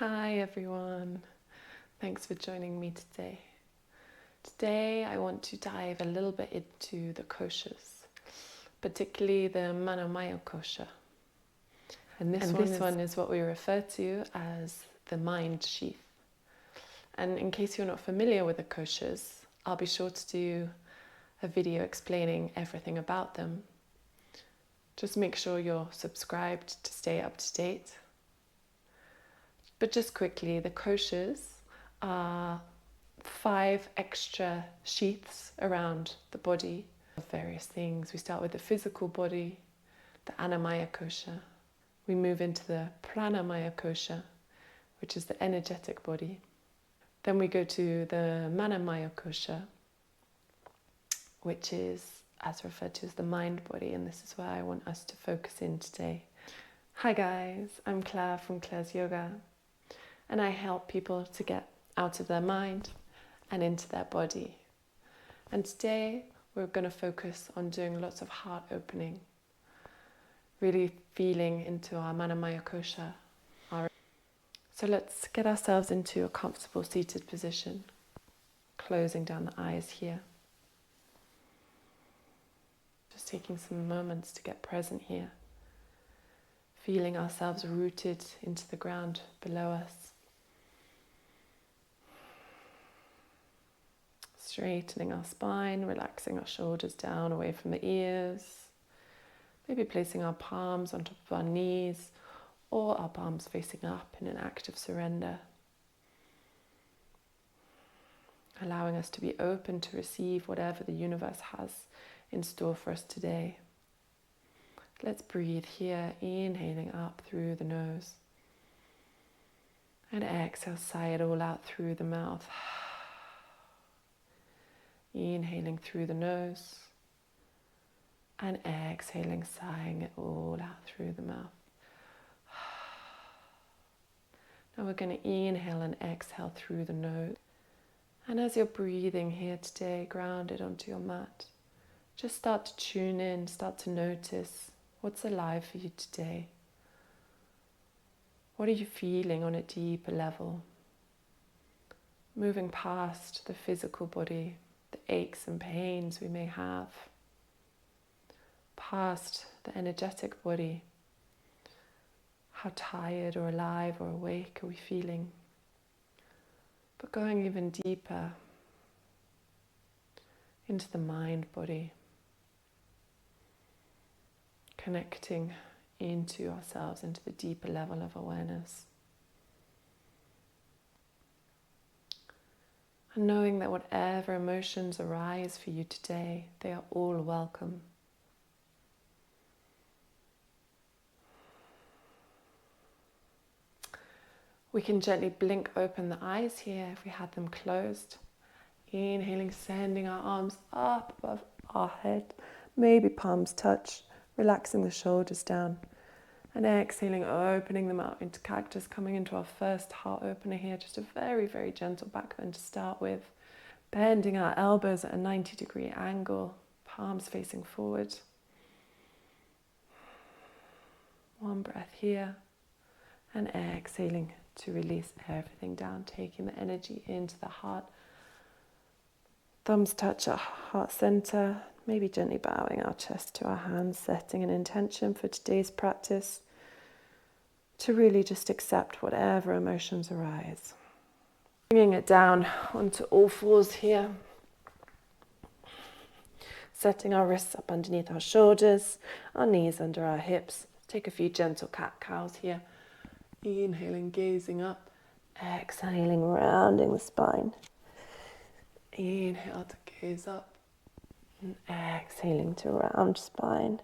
Hi everyone, thanks for joining me today. Today I want to dive a little bit into the koshas, particularly the manomaya kosha. And this one is what we refer to as the mind sheath. And in case you're not familiar with the koshas, I'll be sure to do a video explaining everything about them. Just make sure you're subscribed to stay up to date. But just quickly, the koshas are 5 extra sheaths around the body of various things. We start with the physical body, the annamaya kosha. We move into the pranamaya kosha, which is the energetic body. Then we go to the manomaya kosha, which is as referred to as the mind body, and this is where I want us to focus in today. Hi guys, I'm Clare from Clare's Yoga, and I help people to get out of their mind and into their body. And today we're going to focus on doing lots of heart opening, really feeling into our manomaya kosha. So let's get ourselves into a comfortable seated position, closing down the eyes here. Just taking some moments to get present here, feeling ourselves rooted into the ground below us. Straightening our spine, relaxing our shoulders down away from the ears. Maybe placing our palms on top of our knees or our palms facing up in an act of surrender. Allowing us to be open to receive whatever the universe has in store for us today. Let's breathe here, inhaling up through the nose. And exhale, sigh it all out through the mouth. Inhaling through the nose and exhaling, sighing it all out through the mouth. Now we're going to inhale and exhale through the nose. And as you're breathing here today, grounded onto your mat, just start to tune in, start to notice what's alive for you today. What are you feeling on a deeper level? Moving past the physical body, the aches and pains we may have, past the energetic body. How tired or alive or awake are we feeling? But going even deeper into the mind body, connecting into ourselves, into the deeper level of awareness. And knowing that whatever emotions arise for you today, they are all welcome. We can gently blink open the eyes here if we had them closed. Inhaling, sending our arms up above our head, maybe palms touch, relaxing the shoulders down. And exhaling, opening them out into cactus, coming into our first heart opener here. Just a very, very gentle back bend to start with. Bending our elbows at a 90-degree angle, palms facing forward. One breath here. And exhaling to release everything down, taking the energy into the heart. Thumbs touch our heart center, maybe gently bowing our chest to our hands, setting an intention for today's practice to really just accept whatever emotions arise. Bringing it down onto all fours here. Setting our wrists up underneath our shoulders, our knees under our hips. Take a few gentle cat-cows here. Inhaling, gazing up. Exhaling, rounding the spine. Inhale to gaze up. And exhaling to round spine.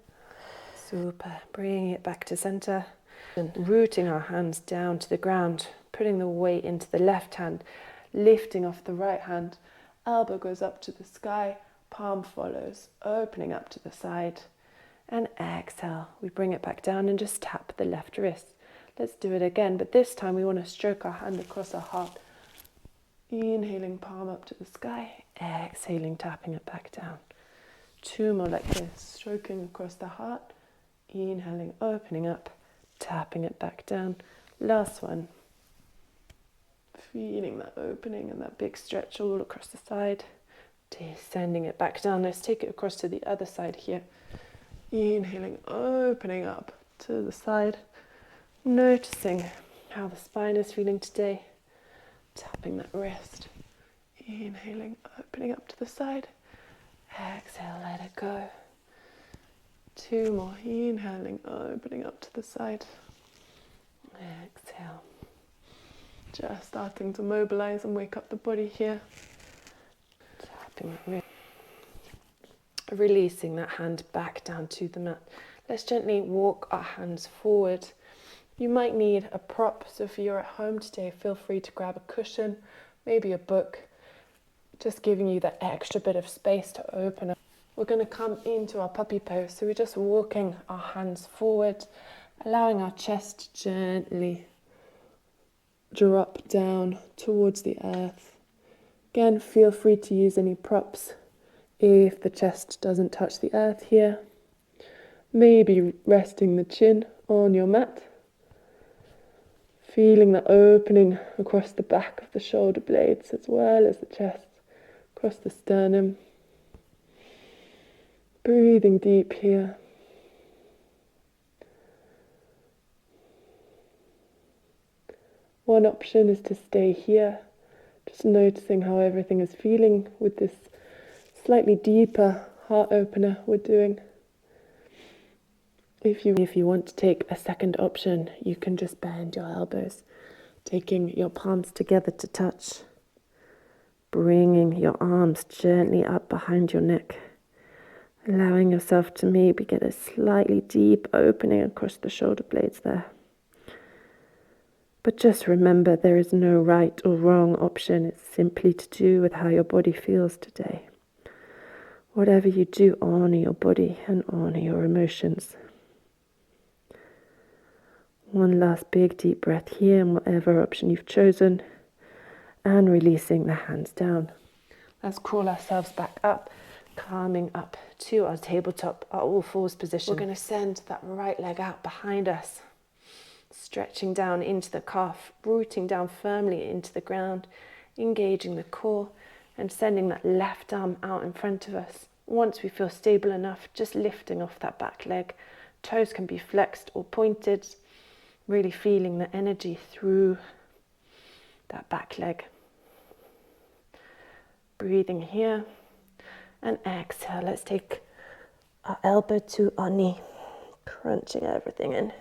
Super. Bringing it back to center. And rooting our hands down to the ground. Putting the weight into the left hand. Lifting off the right hand. Elbow goes up to the sky. Palm follows. Opening up to the side. And exhale. We bring it back down and just tap the left wrist. Let's do it again, but this time we want to stroke our hand across our heart. Inhaling, palm up to the sky. Exhaling, tapping it back down. 2 more like this, stroking across the heart. Inhaling, opening up, tapping it back down. Last one. Feeling that opening and that big stretch all across the side. Descending it back down. Let's take it across to the other side here. Inhaling, opening up to the side. Noticing how the spine is feeling today. Tapping that wrist. Inhaling, opening up to the side. Exhale, let it go. 2 more. Inhaling, opening up to the side. Exhale. Just starting to mobilize and wake up the body here. Tapping that wrist. Releasing that hand back down to the mat. Let's gently walk our hands forward. You might need a prop, so if you're at home today, feel free to grab a cushion, maybe a book, just giving you that extra bit of space to open up. We're going to come into our puppy pose, so we're just walking our hands forward, allowing our chest to gently drop down towards the earth. Again, feel free to use any props if the chest doesn't touch the earth here. Maybe resting the chin on your mat. Feeling the opening across the back of the shoulder blades as well as the chest, across the sternum. Breathing deep here. One option is to stay here, just noticing how everything is feeling with this slightly deeper heart opener we're doing. If you want to take a second option, you can just bend your elbows, taking your palms together to touch, bringing your arms gently up behind your neck, allowing yourself to maybe get a slightly deep opening across the shoulder blades there. But just remember, there is no right or wrong option. It's simply to do with how your body feels today. Whatever you do, honor your body and honor your emotions. One last big deep breath here, and whatever option you've chosen, and releasing the hands down. Let's crawl ourselves back up, coming up to our tabletop, our all fours position. We're going to send that right leg out behind us, stretching down into the calf, rooting down firmly into the ground, engaging the core, and sending that left arm out in front of us. Once we feel stable enough, just lifting off that back leg. Toes can be flexed or pointed, really feeling the energy through that back leg. Breathing here, and exhale. Let's take our elbow to our knee, crunching everything in.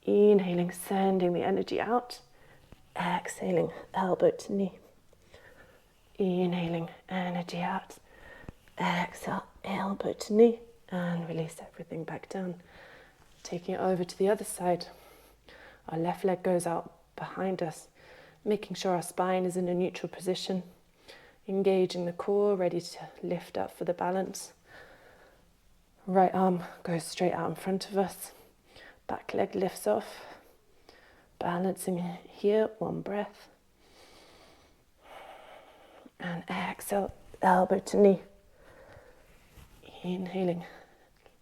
Inhaling, sending the energy out. Exhaling, elbow to knee. Inhaling, energy out. Exhale, elbow to knee, and release everything back down. Taking it over to the other side. Our left leg goes out behind us, making sure our spine is in a neutral position, engaging the core, ready to lift up for the balance. Right arm goes straight out in front of us. Back leg lifts off, balancing here, one breath. And exhale, elbow to knee. Inhaling,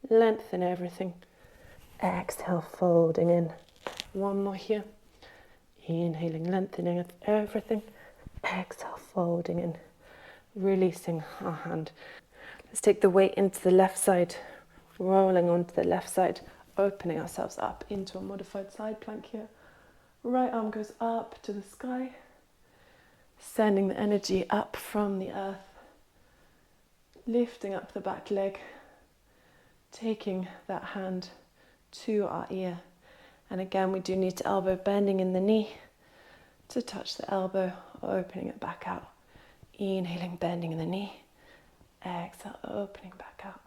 lengthen everything. Exhale, folding in. One more here. Inhaling, lengthening everything. Exhale, folding in. Releasing our hand. Let's take the weight into the left side, rolling onto the left side, opening ourselves up into a modified side plank here. Right arm goes up to the sky, sending the energy up from the earth, lifting up the back leg, taking that hand to our ear. And again, we do need to elbow bending in the knee to touch the elbow, opening it back out. Inhaling, bending in the knee. Exhale, opening back out.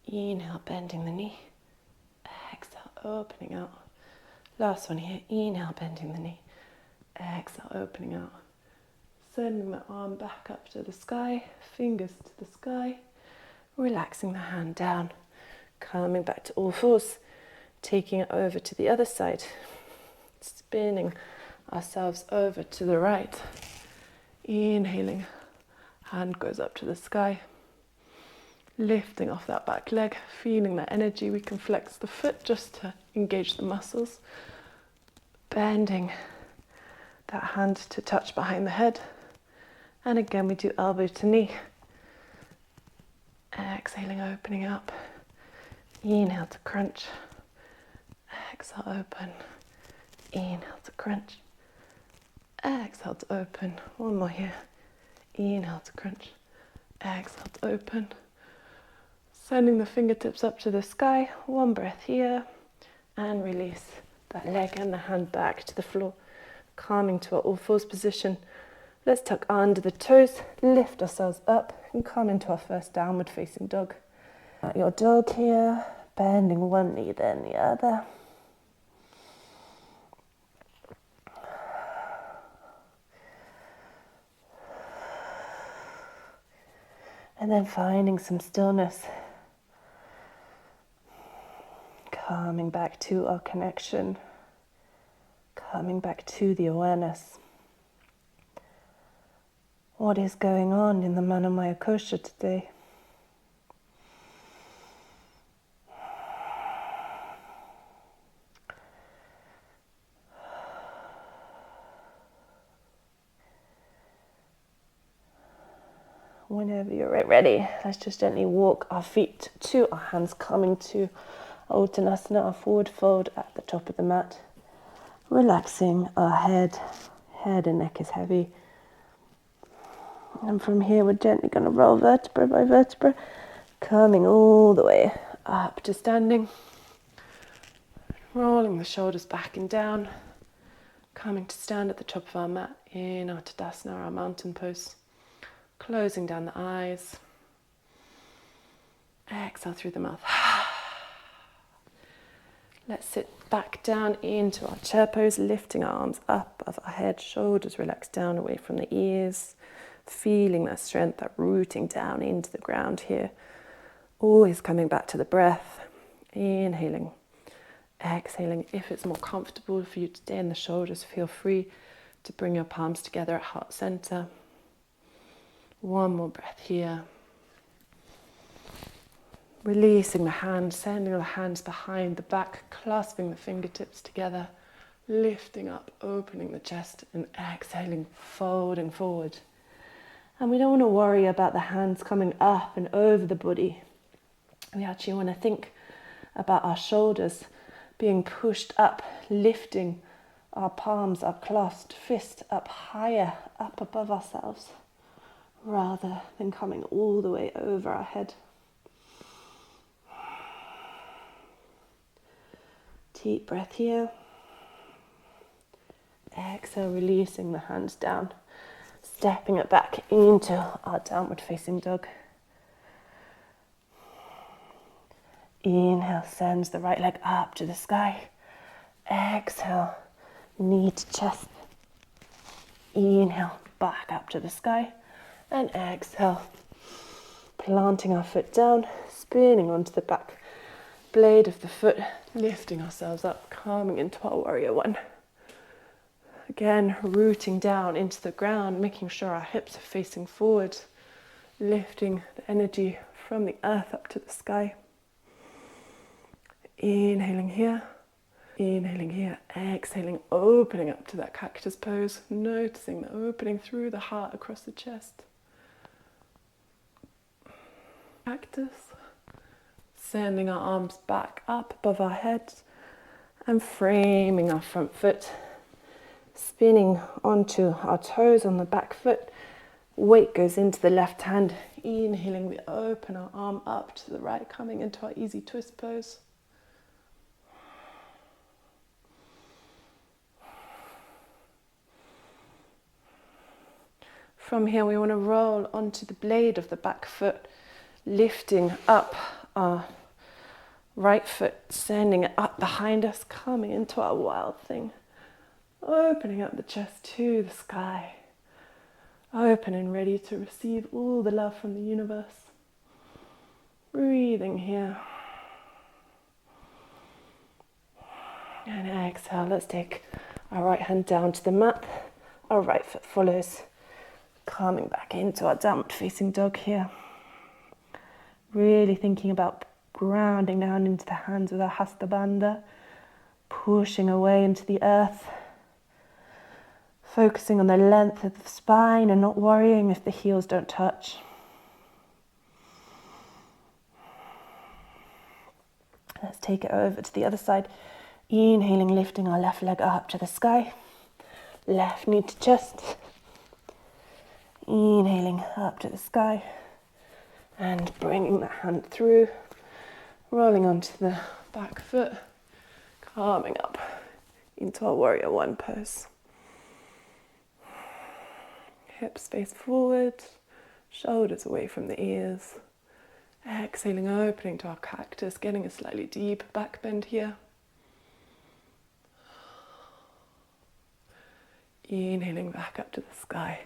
Inhale, bending the knee. Exhale, opening out. Last one here. Inhale, bending the knee. Exhale, opening out. Sending the arm back up to the sky, fingers to the sky. Relaxing the hand down. Coming back to all fours. Taking it over to the other side. Spinning ourselves over to the right. Inhaling. Hand goes up to the sky. Lifting off that back leg, feeling that energy. We can flex the foot just to engage the muscles. Bending that hand to touch behind the head. And again, we do elbow to knee. Exhaling, opening up. Inhale to crunch. Exhale, open. Inhale to crunch. Exhale to open. One more here. Inhale to crunch. Exhale to open. Sending the fingertips up to the sky. One breath here. And release that leg and the hand back to the floor. Calming to our all fours position. Let's tuck under the toes. Lift ourselves up and come into our first downward facing dog. Your dog here. Bending one knee then the other. And then finding some stillness. Coming back to our connection. Coming back to the awareness. What is going on in the manomaya kosha today? Whenever you're ready, let's just gently walk our feet to our hands, coming to Uttanasana, our forward fold at the top of the mat. Relaxing our head and neck is heavy. And from here, we're gently going to roll vertebra by vertebra, coming all the way up to standing. Rolling the shoulders back and down, coming to stand at the top of our mat in our Tadasana, our mountain pose. Closing down the eyes. Exhale through the mouth. Let's sit back down into our chair pose, lifting our arms up above our head, shoulders relaxed down away from the ears. Feeling that strength, that rooting down into the ground here. Always coming back to the breath. Inhaling. Exhaling. If it's more comfortable for you to stay in the shoulders, feel free to bring your palms together at heart center. One more breath here. Releasing the hands, sending the hands behind the back, clasping the fingertips together, lifting up, opening the chest, and exhaling, folding forward. And we don't want to worry about the hands coming up and over the body. We actually want to think about our shoulders being pushed up, lifting our palms, our clasped fist up higher, up above ourselves, rather than coming all the way over our head. Deep breath here. Exhale, releasing the hands down, stepping it back into our downward facing dog. Inhale, sends the right leg up to the sky. Exhale, knee to chest. Inhale, back up to the sky. And exhale, planting our foot down, spinning onto the back blade of the foot, lifting ourselves up, coming into our warrior one. Again, rooting down into the ground, making sure our hips are facing forward, lifting the energy from the earth up to the sky. Inhaling here, exhaling, opening up to that cactus pose, noticing the opening through the heart across the chest. Cactus. Sending our arms back up above our heads and framing our front foot. Spinning onto our toes on the back foot. Weight goes into the left hand. Inhaling, we open our arm up to the right, coming into our easy twist pose. From here, we want to roll onto the blade of the back foot, lifting up our right foot, sending it up behind us, coming into our wild thing. Opening up the chest to the sky. Open and ready to receive all the love from the universe. Breathing here. And exhale, let's take our right hand down to the mat. Our right foot follows. Coming back into our downward facing dog here. Really thinking about grounding down into the hands with our hasta bandha, pushing away into the earth, Focusing on the length of the spine and not worrying if the heels don't touch. Let's take it over to the other side. Inhaling, lifting our left leg up to the sky. Left knee to chest. Inhaling up to the sky. And bringing the hand through. Rolling onto the back foot. Calming up into our warrior one pose. Hips face forward. Shoulders away from the ears. Exhaling, opening to our cactus, getting a slightly deep back bend here. Inhaling back up to the sky,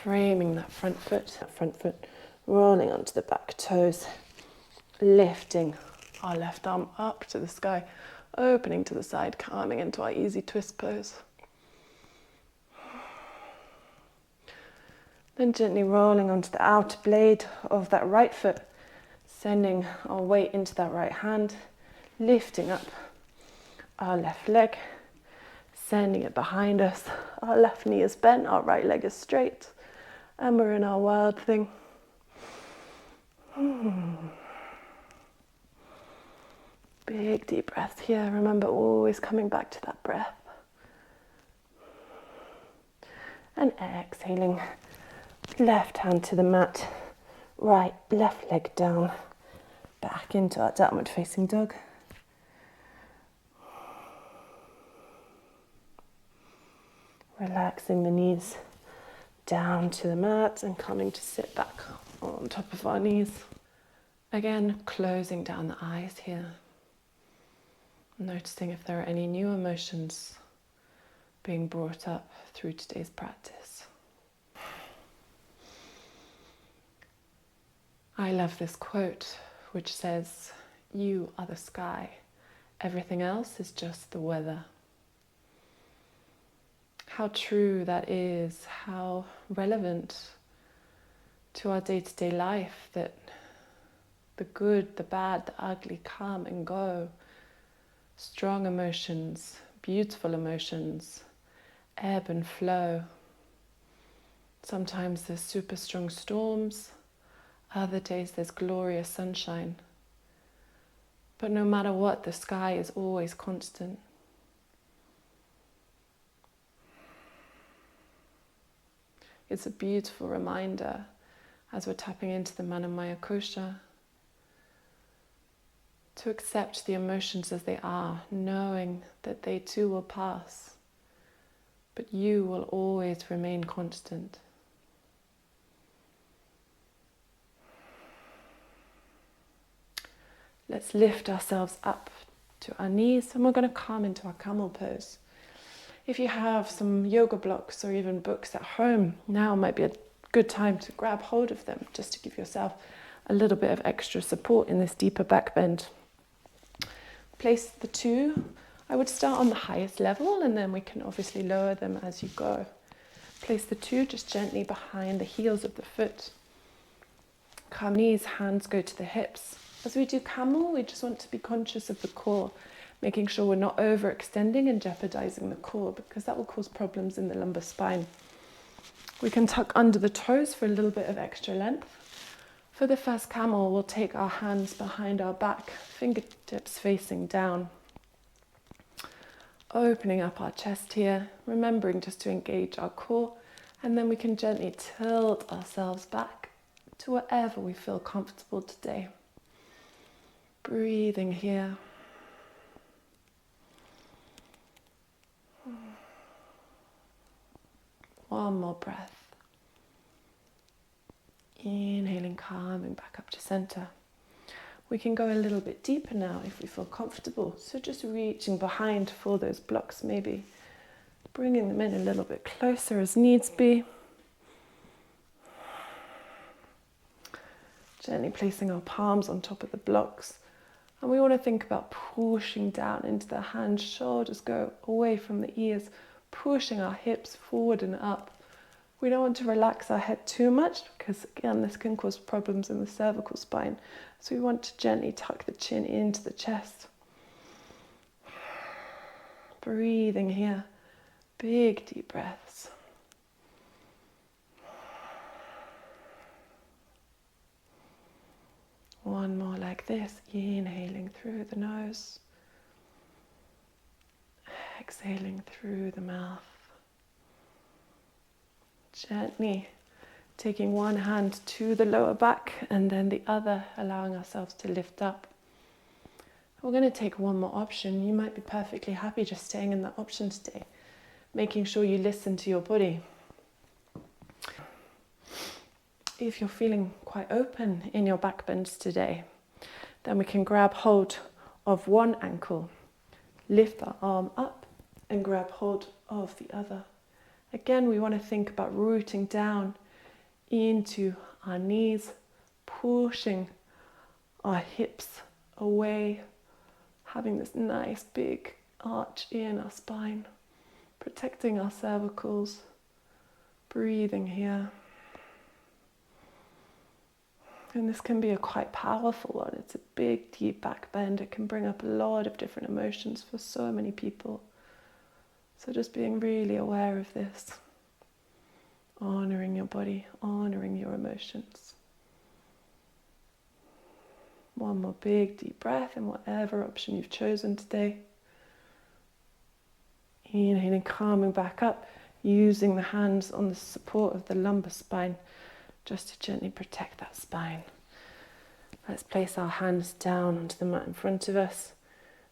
framing that front foot, rolling onto the back toes, lifting our left arm up to the sky, opening to the side, coming into our easy twist pose. Then gently rolling onto the outer blade of that right foot, sending our weight into that right hand, lifting up our left leg, sending it behind us. Our left knee is bent, our right leg is straight, and we're in our wild thing. Big deep breath here. Remember, always coming back to that breath. And exhaling, left hand to the mat, right, left leg down, back into our downward facing dog. Relaxing the knees down to the mat and coming to sit back on top of our knees. Again, closing down the eyes here. Noticing if there are any new emotions being brought up through today's practice. I love this quote, which says, "You are the sky. Everything else is just the weather." How true that is, how relevant to our day-to-day life, that the good, the bad, the ugly come and go. Strong emotions, beautiful emotions, ebb and flow. Sometimes there's super strong storms, other days there's glorious sunshine. But no matter what, the sky is always constant. It's a beautiful reminder as we're tapping into the manomaya kosha to accept the emotions as they are, knowing that they too will pass, but you will always remain constant. Let's lift ourselves up to our knees and we're going to come into our camel pose. If you have some yoga blocks or even books at home, now might be a good time to grab hold of them just to give yourself a little bit of extra support in this deeper back bend. Place the two. I would start on the highest level and then we can obviously lower them as you go. Place the two just gently behind the heels of the foot. Calm knees, hands go to the hips. As we do camel, we just want to be conscious of the core, making sure we're not overextending and jeopardizing the core because that will cause problems in the lumbar spine. We can tuck under the toes for a little bit of extra length. For the first camel, we'll take our hands behind our back, fingertips facing down. Opening up our chest here, remembering just to engage our core, and then we can gently tilt ourselves back to wherever we feel comfortable today. Breathing here. One more breath. Inhaling, calming back up to center. We can go a little bit deeper now if we feel comfortable. So just reaching behind for those blocks maybe. Bringing them in a little bit closer as needs be. Gently placing our palms on top of the blocks. And we want to think about pushing down into the hands. Shoulders go away from the ears. Pushing our hips forward and up. We don't want to relax our head too much because, again, this can cause problems in the cervical spine. So we want to gently tuck the chin into the chest. Breathing here. Big deep breaths. One more like this, inhaling through the nose, exhaling through the mouth. Gently taking one hand to the lower back and then the other, allowing ourselves to lift up. We're going to take one more option. You might be perfectly happy just staying in that option today, making sure you listen to your body. If you're feeling quite open in your back bends today, then we can grab hold of one ankle, lift our arm up and grab hold of the other. Again, we want to think about rooting down into our knees, pushing our hips away, having this nice big arch in our spine, protecting our cervicals, breathing here. And this can be a quite powerful one. It's a big, deep back bend. It can bring up a lot of different emotions for so many people. So just being really aware of this. Honoring your body, honoring your emotions. One more big, deep breath in whatever option you've chosen today. Inhaling, calming back up, using the hands on the support of the lumbar spine just to gently protect that spine. Let's place our hands down onto the mat in front of us,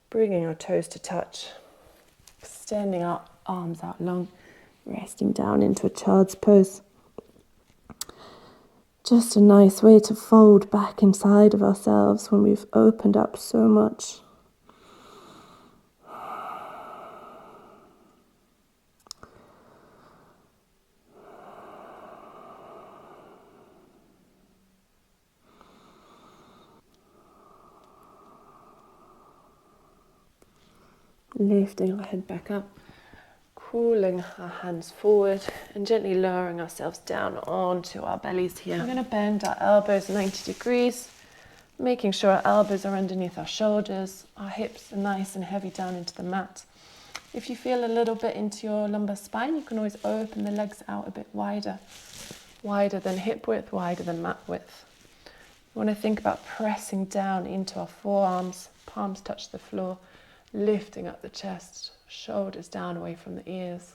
bringing our toes to touch, extending our arms out long, resting down into a child's pose. Just a nice way to fold back inside of ourselves when we've opened up so much. Lifting our head back up, crawling our hands forward and gently lowering ourselves down onto our bellies here. We're going to bend our elbows 90 degrees, making sure our elbows are underneath our shoulders, our hips are nice and heavy down into the mat. If you feel a little bit into your lumbar spine, you can always open the legs out a bit wider than hip width, wider than mat width. We want to think about pressing down into our forearms, palms touch the floor, lifting up the chest, shoulders down away from the ears,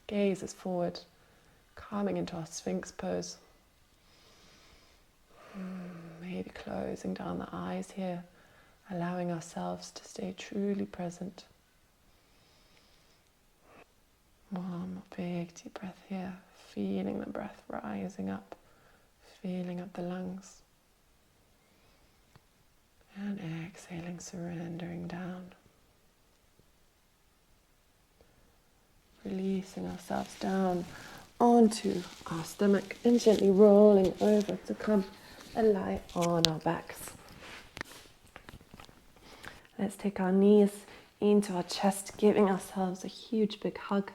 gazes forward, coming into our Sphinx Pose. Maybe closing down the eyes here, allowing ourselves to stay truly present. One more big deep breath here, feeling the breath rising up, feeling up the lungs. And exhaling, surrendering down. Releasing ourselves down onto our stomach and gently rolling over to come and lie on our backs. Let's take our knees into our chest, giving ourselves a huge big hug.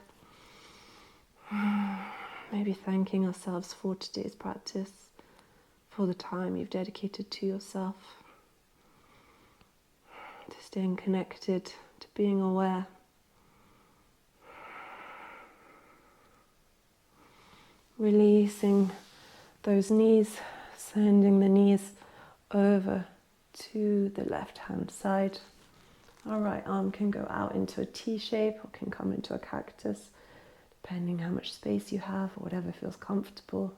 Maybe thanking ourselves for today's practice, for the time you've dedicated to yourself, to staying connected, to being aware. Releasing those knees, sending the knees over to the left hand side. Our right arm can go out into a T shape or can come into a cactus, depending how much space you have or whatever feels comfortable.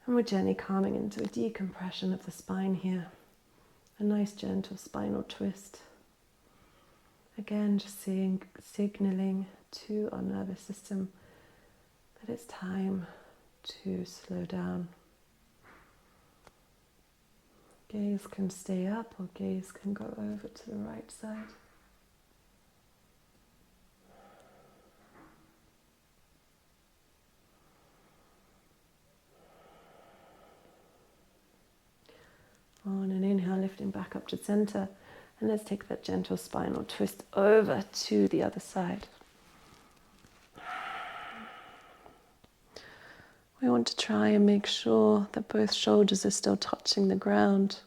And we're gently coming into a decompression of the spine here. A nice gentle spinal twist. Again, just signaling to our nervous system that it's time to slow down. Gaze can stay up or gaze can go over to the right side. On an inhale, lifting back up to center, and let's take that gentle spinal twist over to the other side. We want to try and make sure that both shoulders are still touching the ground.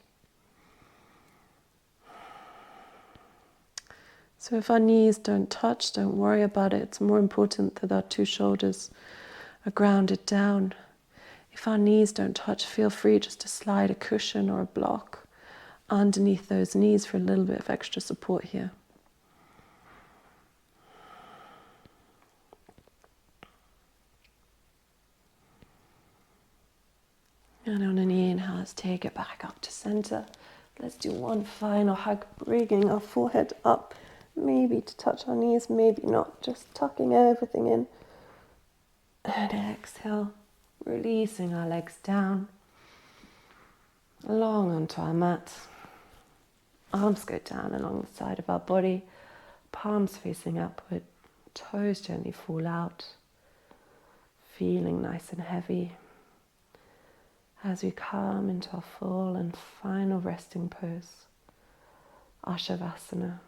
So if our knees don't touch, don't worry about it. It's more important that our two shoulders are grounded down. If our knees don't touch, feel free just to slide a cushion or a block underneath those knees for a little bit of extra support here. And on an inhale, let's take it back up to center. Let's do one final hug, bringing our forehead up, maybe to touch our knees, maybe not, just tucking everything in. And exhale, releasing our legs down, along onto our mat. Arms go down along the side of our body, palms facing upward, toes gently fall out, feeling nice and heavy. As we come into our full and final resting pose, our Savasana.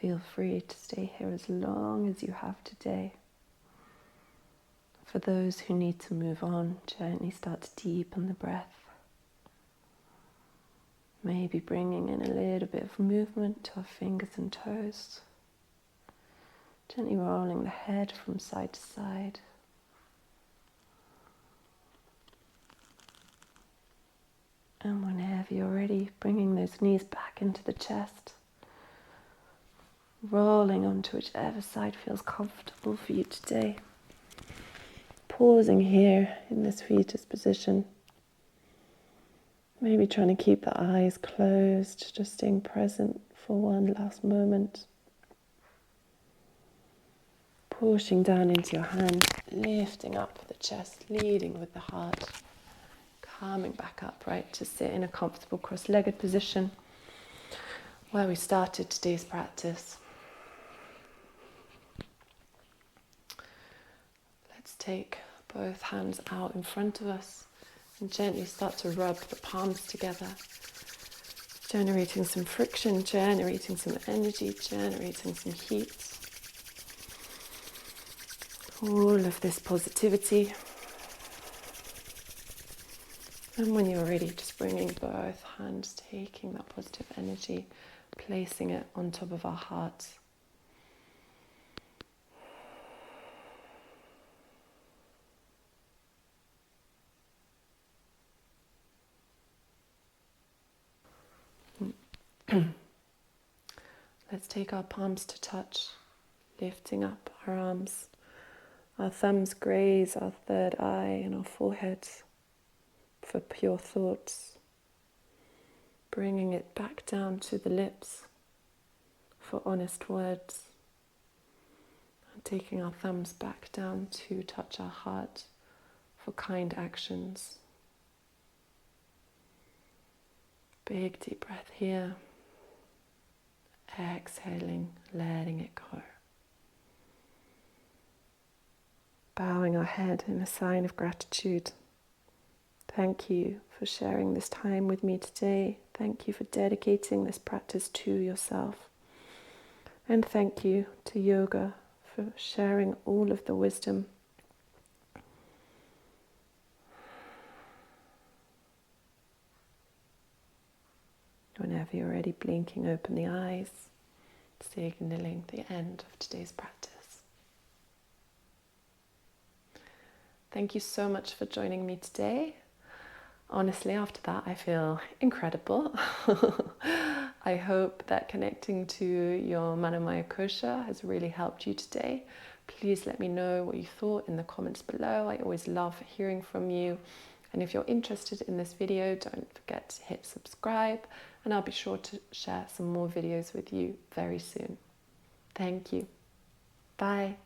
Feel free to stay here as long as you have today. For those who need to move on, gently start to deepen the breath. Maybe bringing in a little bit of movement to our fingers and toes. Gently rolling the head from side to side. And whenever you're ready, bringing those knees back into the chest. Rolling onto whichever side feels comfortable for you today. Pausing here in this fetus position. Maybe trying to keep the eyes closed, just staying present for one last moment. Pushing down into your hands, lifting up the chest, leading with the heart. Coming back up, right, to sit in a comfortable cross-legged position where we started today's practice. Let's take both hands out in front of us and gently start to rub the palms together, generating some friction, generating some energy, generating some heat. All of this positivity. And when you're ready, just bringing both hands, taking that positive energy, placing it on top of our hearts. Let's take our palms to touch, lifting up our arms. Our thumbs graze our third eye and our foreheads for pure thoughts. Bringing it back down to the lips for honest words. And taking our thumbs back down to touch our heart for kind actions. Big deep breath here. Exhaling, letting it go. Bowing our head in a sign of gratitude. Thank you for sharing this time with me today. Thank you for dedicating this practice to yourself. And thank you to yoga for sharing all of the wisdom. Whenever you're ready, blinking open the eyes, signaling the end of today's practice. Thank you so much for joining me today. Honestly, after that, I feel incredible. I hope that connecting to your manomaya kosha has really helped you today. Please let me know what you thought in the comments below. I always love hearing from you And if you're interested in this video, don't forget to hit subscribe, and I'll be sure to share some more videos with you very soon. Thank you. Bye.